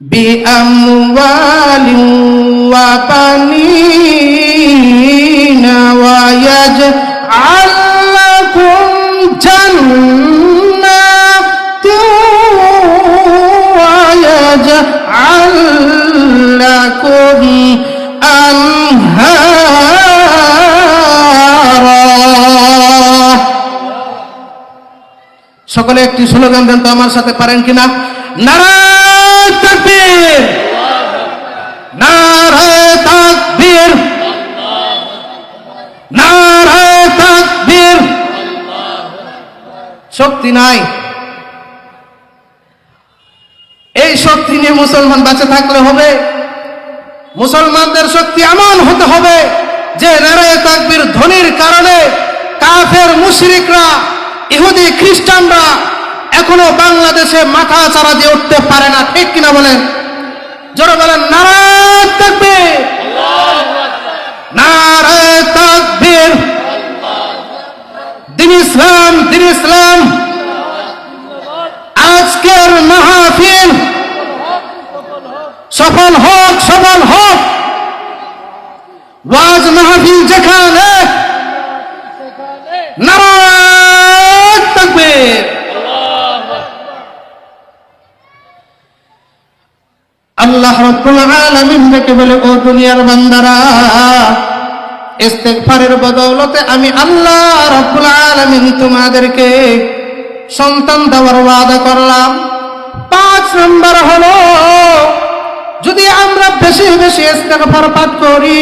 বিআমওয়ালিন ওয়া বানিনা ওয়া ইয়াজআল লাকুম জান্নাতিন ওয়া ইয়াজআল লাকুম আনহারা। সকলে একটি স্লোগান দেন তো আমার সাথে, পারেন কিনা? নারায়ে তাকবীর, নারায়ে তাকবীর, নারায়ে তাকবীর। শক্তি নাই, এই শক্তি নিয়ে মুসলমান বেঁচে থাকলে হবে? মুসলমানদের শক্তি এমন হতে হবে যে নারায়ে তাকবীর ধ্বনির কারণে কাফের মুশরিকরা, ইহুদি খ্রিস্টানরা এখনো বাংলাদেশে মাথা চারা দিয়ে উঠতে পারে না। ঠিক কিনা বলেন? জোরে বলেন নারায়ে তাকবীর, নারায়ে তাকবীর। দ্বীন ইসলাম, দ্বীন ইসলাম। আজকের মাহফিল সফল হোক, সফল হোক। ওয়াজ মাহফিল যেখানে, নারায়ে তাকবীর। আল্লাহ রাব্বুল আলামিন ডেকে বলে, ও দুনিয়ার বান্দারা, ইস্তেগফারের বদৌলতে আমি আল্লাহ রাব্বুল আলামিন তোমাদেরকে সন্তান দেওয়ার ওয়াদা করলাম। 5 নম্বর হলো, যদি আমরা বেশি বেশি ইস্তেগফার পাঠ করি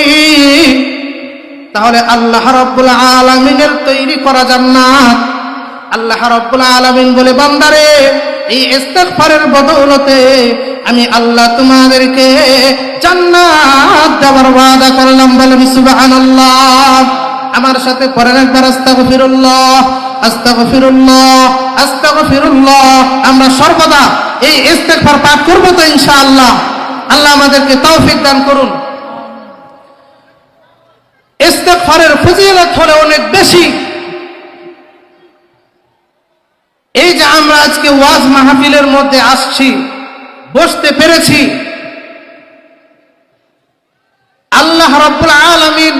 তাহলে আল্লাহ রাব্বুল আলামিনের তৈরি করা জান্নাত, আল্লাহ রাব্বুল আলামিন বলে, বান্দারে এই ইস্তেগফারের বদৌলতে আমি আল্লাহ তোমাদেরকে জান্নাত দেওয়ার ওয়াদা করলাম। বলেন সুবহানাল্লাহ। আমার সাথে পড়েন একবার, আস্তাগফিরুল্লাহ, আস্তাগফিরুল্লাহ, আস্তাগফিরুল্লাহ। আমরা সর্বদা এই ইস্তেগফার পাঠ করব তো ইনশাআল্লাহ। আল্লাহ আমাদেরকে তৌফিক দান করুন। ইস্তেগফারের ফজিলত হলো অনেক বেশি। এই যে আমরা আজকে ওয়াজ মাহফিলের মধ্যে আসছি, বসতে পেরেছি, আল্লাহ রাব্বুল আলামিন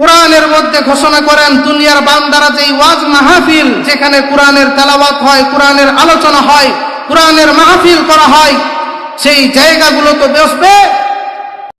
কোরআনের মধ্যে ঘোষণা করেন, দুনিয়ার বান্দারা যে ওয়াজ মাহফিল, যেখানে কোরআনের তেলাওয়াত হয়, কোরআনের আলোচনা হয়, কোরআনের মাহফিল করা হয়, সেই জায়গাগুলো তো বসবে